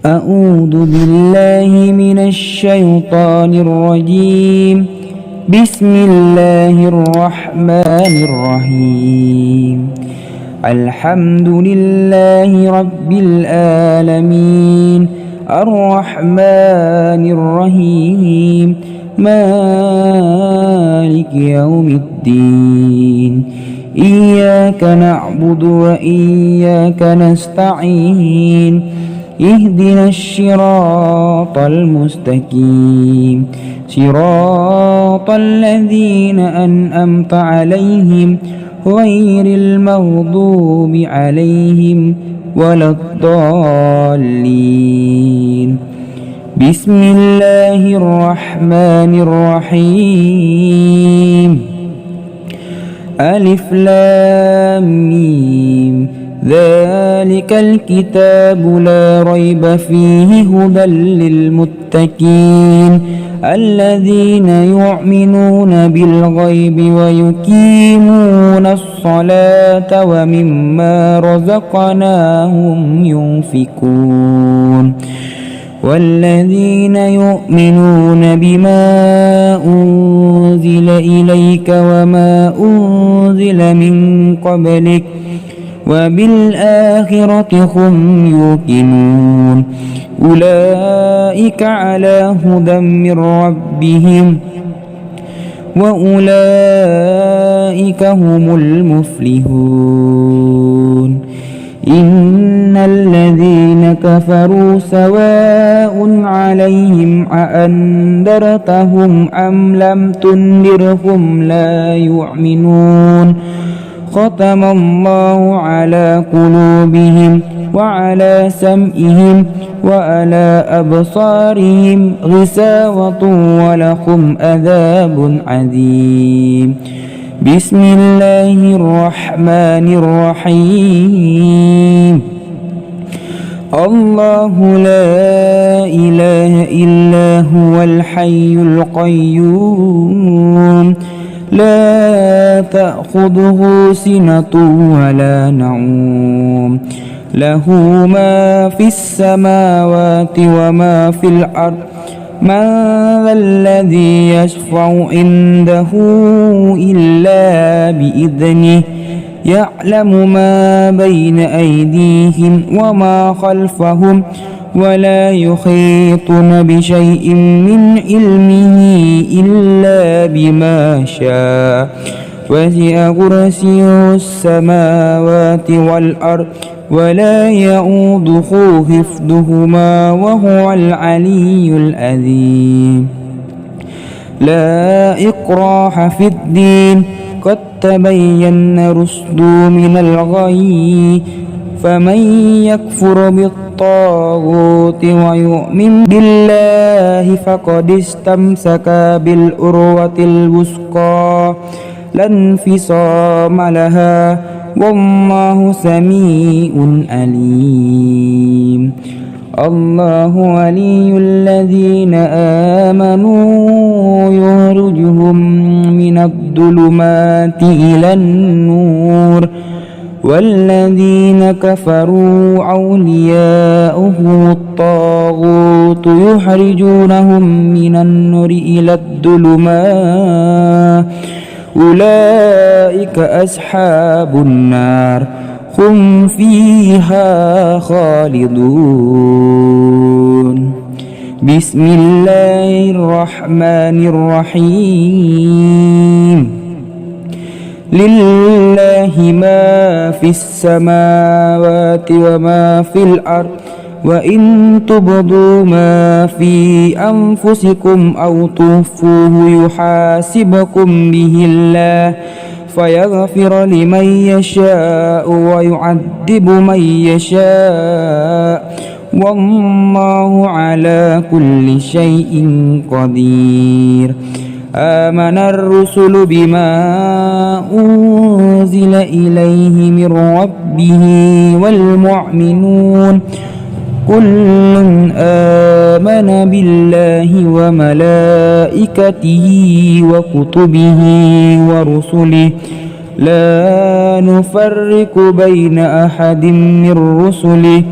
أعوذ بالله من الشيطان الرجيم. بسم الله الرحمن الرحيم. الحمد لله رب العالمين الرحمن الرحيم مالك يوم الدين. إياك نعبد وإياك نستعين. اهدنا الصراط المستقيم صراط الذين أنعمت عليهم غير المغضوب عليهم ولا الضالين. بسم الله الرحمن الرحيم. ألف لام ميم. ذلك الكتاب لا ريب فيه هدى للمتقين الذين يؤمنون بالغيب ويقيمون الصلاة ومما رزقناهم ينفقون والذين يؤمنون بما أنزل إليك وما أنزل من قبلك وبالآخرة هم يوقنون أولئك على هدى من ربهم وأولئك هم المفلحون. إن الذين كفروا سواء عليهم أأنذرتهم أم لم تنذرهم لا يؤمنون. ختم الله على قلوبهم وعلى سمعهم وعلى أبصارهم غشاوة ولهم عذاب عظيم. بسم الله الرحمن الرحيم. الله لا إله إلا هو الحي القيوم لا تأخذه سنة ولا نوم له ما في السماوات وما في الأرض من ذا الذي يشفع عنده إلا بإذنه يعلم ما بين أيديهم وما خلفهم ولا يحيطون بشيء من علمه إلا بما شاء وسع كرسيه السماوات والأرض ولا يؤوده حفظهما وهو العلي العظيم. لا إكراه في الدين قد تبين الرشد من الغي فمن يكفر بالطاغوت ويؤمن بالله فقد استمسك بالعروة الوثقى لا انفصام لها والله سميع عليم. الله ولي الذين آمنوا يخرجهم من الظلمات إلى النور والذين كفروا أولياؤهم الطاغوت يخرجونهم من النور إلى الظلمات أولئك أصحاب النار هم فيها خالدون. بسم الله الرحمن الرحيم. لله ما في السماوات وما في الأرض وإن تبدوا ما في أنفسكم أو تخفوه يحاسبكم به الله فيغفر لمن يشاء ويعذب من يشاء والله على كل شيء قدير. آمن الرسل بما أنزل إليه من ربه والمؤمنون كل آمن بالله وملائكته وكتبه ورسله لا نفرق بين أحد من رسله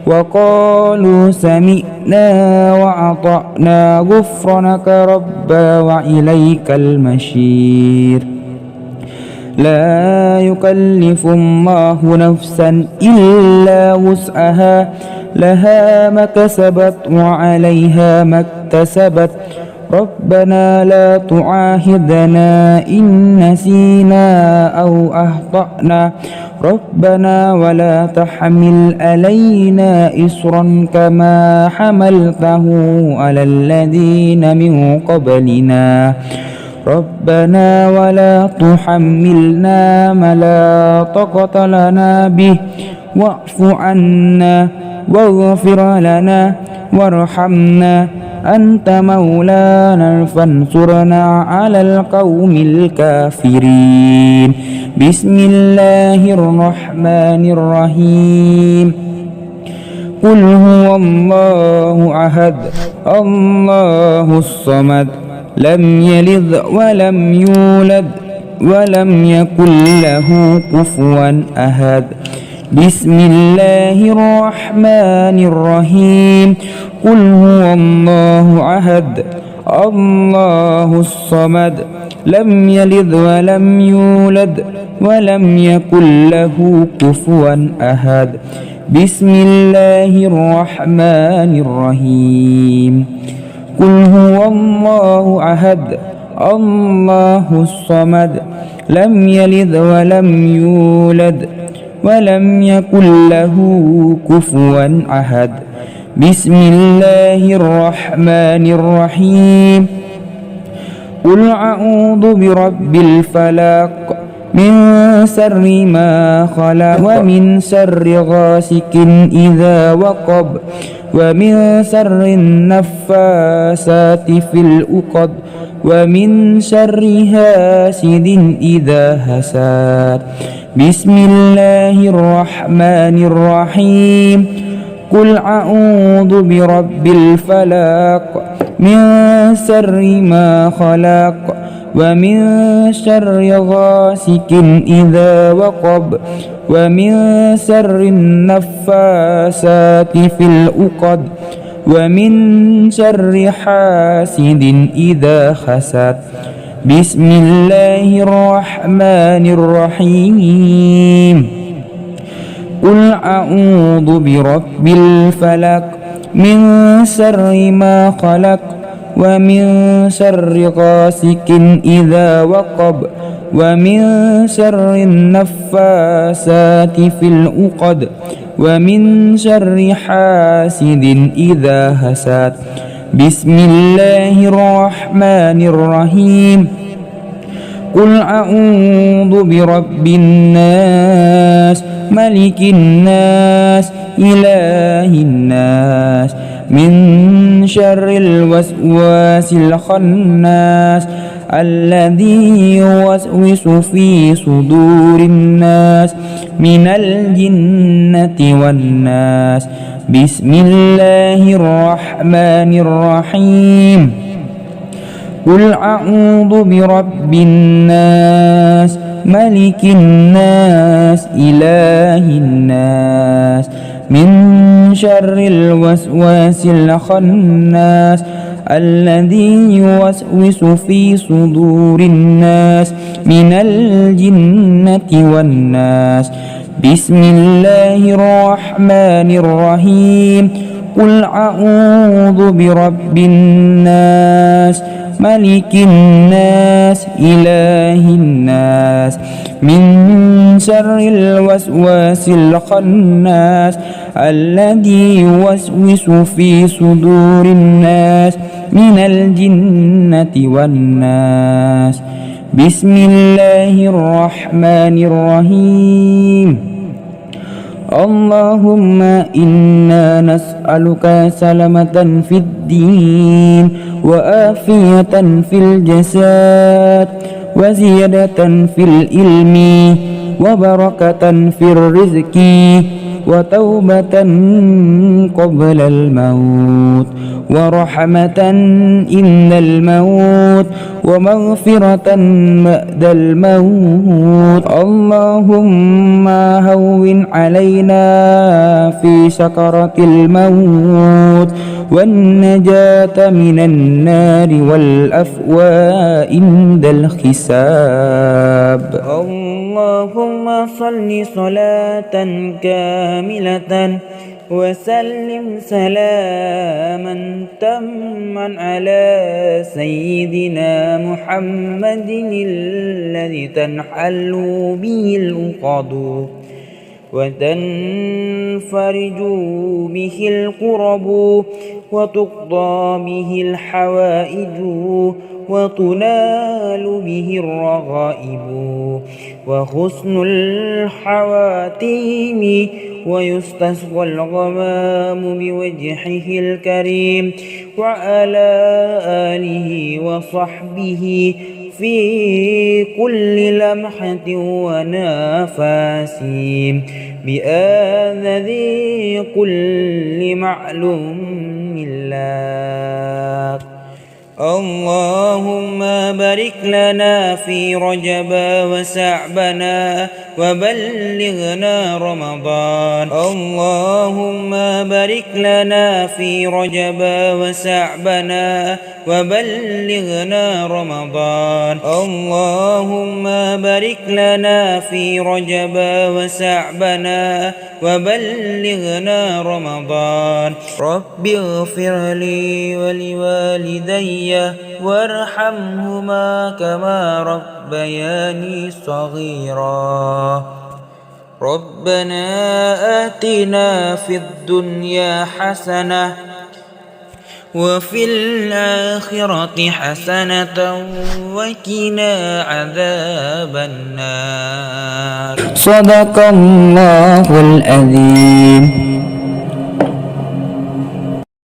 وقالوا سمعنا وأطعنا غفرانك ربنا وإليك المصير لا يكلف الله نفسا إلا وسعها لها ما كسبت وعليها ما اكتسبت ربنا لا تعاهدنا إن نسينا أو أخطأنا ربنا ولا تحمل علينا إصرا كما حملته على الذين من قبلنا ربنا ولا تحملنا ما لا طاقة لنا به واعف عنا واغفر لنا وارحمنا أنت مولانا فانصرنا على القوم الكافرين بسم الله الرحمن الرحيم قل هو الله أحد الله الصمد لم يلد ولم يولد ولم يكن له كفوا أحد بسم الله الرحمن الرحيم قل هو الله أحد الله الصمد لم يلد ولم يولد ولم يكن له كفوا أحد بسم الله الرحمن الرحيم قل هو الله أحد الله الصمد لم يلد ولم يولد ولم يكن له كفوا أحد بسم الله الرحمن الرحيم قل أعوذ برب الفلق من شر ما خلق ومن شر غاسق إذا وقب ومن شر النفاسات في العقد ومن شر حاسد إذا حسد بسم الله الرحمن الرحيم قل أعوذ برب الفلق من شر ما خلق ومن شر غاسق إذا وقب ومن شر النفاسات في العقد ومن شر حاسد إذا حسد بسم الله الرحمن الرحيم قل أعوذ برب الفلق من شر ما خلق ومن شر غاسق إذا وقب ومن شر النفاسات في العقد ومن شر حاسد إذا حسد بسم الله الرحمن الرحيم قل أعوذ برب الناس ملك الناس إله الناس من شر الوسواس الخناس الذي يوسوس في صدور الناس من الجنة والناس بسم الله الرحمن الرحيم قل أعوذ برب الناس ملك الناس إله الناس من شر الوسواس الخناس الذي يوسوس في صدور الناس من الجنة والناس بسم الله الرحمن الرحيم قل أعوذ برب الناس ملك الناس إله الناس من شر الوسواس الخناس الذي يوسوس في صدور الناس من الجنة والناس بسم الله الرحمن الرحيم اللهم إنا نسألك سلامة في الدين وآفية في الجسد وزيادة في العلم وبركة في الرزق وتوبة قبل الموت ورحمة إن الموت ومغفرة بعد الموت. اللهم هون علينا في سكرة الموت والنجاة من النار والأفواء عند الحساب. اللهم صل صلاة كاملة وسلم سلاما تاما على سيدنا محمد الذي تنحل به العقد وتنفرج به الكرب وتقضى به الحوائج وتنال به الرغائب وحسن الحواتيم ويستسقى الغمام بوجهه الكريم وعلى آله وصحبه في كل لمحة ونفس بآذذ كل معلوم لك. اللهم بارك لنا في رجب وشعبنا وبلغنا رمضان. اللهم بارك لنا في رجب وشعبنا وبلغنا رمضان. اللهم بارك لنا في رجب وشعبنا وبلغنا رمضان. رب اغفر لي ولوالدي وارحمهما كما ربياني صغيرا. ربنا آتنا في الدنيا حسنة وفي الآخرة حسنة وقنا عذاب النار. صدق الله العظيم.